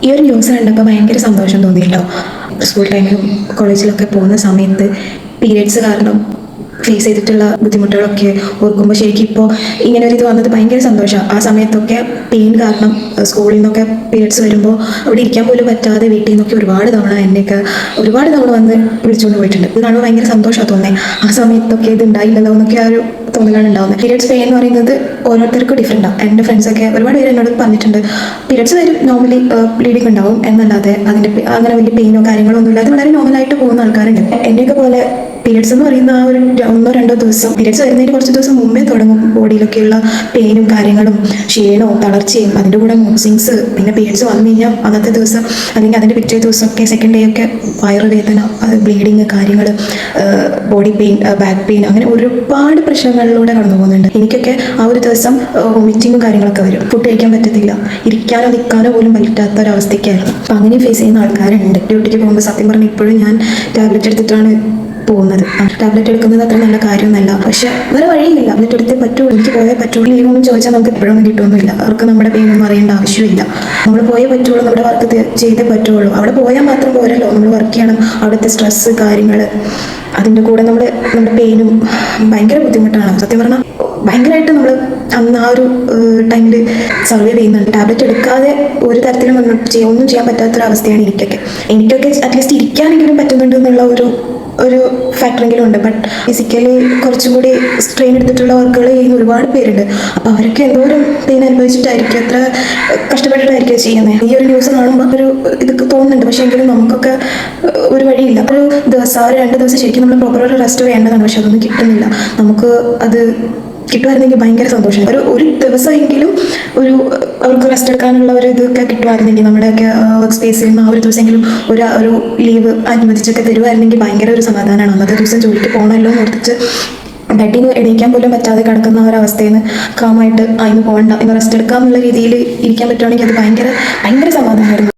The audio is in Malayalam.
ഈ ഒരു ന്യൂസ് കണ്ടപ്പോൾ ഭയങ്കര സന്തോഷം തോന്നിയിട്ടോ. സ്കൂൾ ടൈമിലും കോളേജിലൊക്കെ പോകുന്ന സമയത്ത് പീരിയഡ്സ് കാരണം ഫേസ് ചെയ്തിട്ടുള്ള ബുദ്ധിമുട്ടുകളൊക്കെ ഓർക്കുമ്പോൾ ശരിക്കും ഇപ്പോൾ ഇങ്ങനെ ഒരു ഇത് വന്നത് ഭയങ്കര സന്തോഷമാണ്. ആ സമയത്തൊക്കെ പെയിൻ കാരണം സ്കൂളിൽ നിന്നൊക്കെ പീരിയഡ്സ് വരുമ്പോൾ അവിടെ ഇരിക്കാൻ പോലും പറ്റാതെ വീട്ടിൽ നിന്നൊക്കെ ഒരുപാട് തവണ വന്ന് വിളിച്ചുകൊണ്ട് പോയിട്ടുണ്ട്. ഇത് കാണുമ്പോൾ ഭയങ്കര സന്തോഷമാണ് തോന്നുന്നത്. ആ സമയത്തൊക്കെ ഇത് ഉണ്ടായില്ലല്ലോ എന്നൊക്കെ ആ ഒരു തോന്നലാണ് ഉണ്ടാവുന്നത്. പീരിയഡ്സ് പെയിൻ എന്ന് പറയുന്നത് ഓരോരുത്തർക്കും ഡിഫറെൻ്റാണ്. എൻ്റെ ഫ്രണ്ട്സൊക്കെ ഒരുപാട് പേര് എന്നോട് പറഞ്ഞിട്ടുണ്ട് പീരിയഡ്സ് വരും, നോർമലി ബ്ലീഡിങ് ഉണ്ടാവും എന്നല്ലാതെ അതിൻ്റെ അങ്ങനെ വലിയ പെയിനോ കാര്യങ്ങളോ ഒന്നും ഇല്ലാതെ വളരെ നോർമലായിട്ട് പോകുന്ന ആൾക്കാരുണ്ട്. എന്നെയൊക്കെ പോലെ പീരിയഡ്സ് എന്ന് പറയുന്ന ആ ഒരു 1-2 ദിവസം, പീരിയഡ്സ് വരുന്നതിന് കുറച്ച് ദിവസം മുമ്പേ തുടങ്ങും ബോഡിയിലൊക്കെയുള്ള പെയിനും കാര്യങ്ങളും, ക്ഷീണവും തളർച്ചയും, അതിൻ്റെ കൂടെ മൂഡ്, പിന്നെ പീരിയഡ്സ് വന്നു കഴിഞ്ഞാൽ അന്നത്തെ ദിവസം അല്ലെങ്കിൽ അതിൻ്റെ പിറ്റേ ദിവസമൊക്കെ സെക്കൻഡ് ഡേ ഒക്കെ വയറുവേദന, ബ്ലീഡിങ് കാര്യങ്ങൾ, ബോഡി പെയിൻ, ബാക്ക് പെയിൻ, അങ്ങനെ ഒരുപാട് പ്രശ്നങ്ങളിലൂടെ കടന്നു പോകുന്നുണ്ട്. എനിക്കൊക്കെ ആ ഒരു ദിവസം വോമിറ്റിങ്ങും കാര്യങ്ങളൊക്കെ വരും. ഫുഡ് കഴിക്കാൻ പറ്റത്തില്ല, ഇരിക്കാനോ നിൽക്കാനോ പോലും പറ്റാത്ത ഒരവസ്ഥയ്ക്കായിരുന്നു. അപ്പം അങ്ങനെ ഫേസ് ചെയ്യുന്ന ആൾക്കാരുണ്ട്. ഡ്യൂട്ടിക്ക് പോകുമ്പോൾ സത്യം പറഞ്ഞാൽ ഇപ്പോഴും ഞാൻ ടാബ്ലറ്റ് എടുത്തിട്ടാണ് പോകുന്നത്. ടാബ്ലറ്റ് എടുക്കുന്നത് അത്ര നല്ല കാര്യമൊന്നുമല്ല, പക്ഷെ വേറെ വഴിയില്ല. ടാബ്ലറ്റ് എടുത്തേ പറ്റുള്ളൂ, എനിക്ക് പോയേ പറ്റുള്ളൂ. ലീവൊന്നും ചോദിച്ചാൽ നമുക്ക് എപ്പോഴൊന്നും കിട്ടുമൊന്നുമില്ല. അവർക്ക് നമ്മുടെ പെയിനൊന്നും അറിയേണ്ട ആവശ്യമില്ല. നമ്മൾ പോയേ പറ്റുള്ളൂ, നമ്മുടെ വർക്ക് ചെയ്തേ പറ്റുള്ളൂ. അവിടെ പോയാൽ മാത്രം പോരല്ലോ, നമ്മൾ വർക്ക് ചെയ്യണം. അവിടുത്തെ സ്ട്രെസ്സ് കാര്യങ്ങൾ, അതിൻ്റെ കൂടെ നമ്മുടെ പെയിനും ഭയങ്കര ബുദ്ധിമുട്ടാണ്. സത്യം പറഞ്ഞാൽ ഭയങ്കരമായിട്ട് നമ്മൾ അന്ന് ആ ഒരു ടൈമിൽ സർവൈവ് ചെയ്യുന്നുണ്ട്. ടാബ്ലറ്റ് എടുക്കാതെ ഒരു തരത്തിലും ഒന്നും ചെയ്യാൻ പറ്റാത്തൊരവസ്ഥയാണ് എനിക്കൊക്കെ അറ്റ്ലീസ്റ്റ് ഇരിക്കാനെങ്കിലും പറ്റുന്നുണ്ട് എന്നുള്ള ഒരു ഫാക്ടറെങ്കിലും ഉണ്ട്. ബട്ട് ഫിസിക്കലി കുറച്ചും കൂടി സ്ട്രെയിൻ എടുത്തിട്ടുള്ള വർക്കുകൾ ചെയ്യുന്ന ഒരുപാട് പേരുണ്ട്. അപ്പോൾ അവരൊക്കെ എന്തോരം പെയിൻ അനുഭവിച്ചിട്ടായിരിക്കും, എത്ര കഷ്ടപ്പെട്ടിട്ടായിരിക്കും ചെയ്യുന്നത്. ഈ ഒരു ന്യൂസ് കാണുമ്പോൾ ഒരു ഇതൊക്കെ തോന്നുന്നുണ്ട്. പക്ഷേ എങ്കിലും നമുക്കൊക്കെ ഒരു വഴിയില്ല. ഒരു ദിവസം 2 ദിവസം ശരിക്കും നമ്മൾ പ്രോപ്പർ ഒരു റെസ്റ്റ് വേണ്ടതാണ്. പക്ഷെ അതൊന്നും കിട്ടുന്നില്ല. നമുക്ക് അത് കിട്ടുമായിരുന്നെങ്കിൽ ഭയങ്കര സന്തോഷം. ഒരു ദിവസമെങ്കിലും അവർക്ക് റെസ്റ്റ് എടുക്കാനുള്ള ഒരു ഇതൊക്കെ കിട്ടുമായിരുന്നെങ്കിൽ, നമ്മുടെയൊക്കെ വർക്ക് സ്പേസിൽ നിന്ന് ആ ഒരു ദിവസമെങ്കിലും ഒരു ലീവ് അനുവദിച്ചൊക്കെ തരുമായിരുന്നെങ്കിൽ ഭയങ്കര ഒരു സമാധാനമാണ്. അന്നത്തെ ദിവസം ജോലിക്ക് പോകണമല്ലോ എന്ന് ഓർത്തിച്ച് ബെഡിൽ നിന്ന് എണീക്കാൻ പോലും പറ്റാതെ കിടക്കുന്ന ഒരവസ്ഥയിൽ നിന്ന് കാമായിട്ട് അതിന് പോകണ്ട എന്ന് റെസ്റ്റ് എടുക്കാമെന്നുള്ള രീതിയിൽ ഇരിക്കാൻ പറ്റുവാണെങ്കിൽ അത് ഭയങ്കര സമാധാനമായിരുന്നു.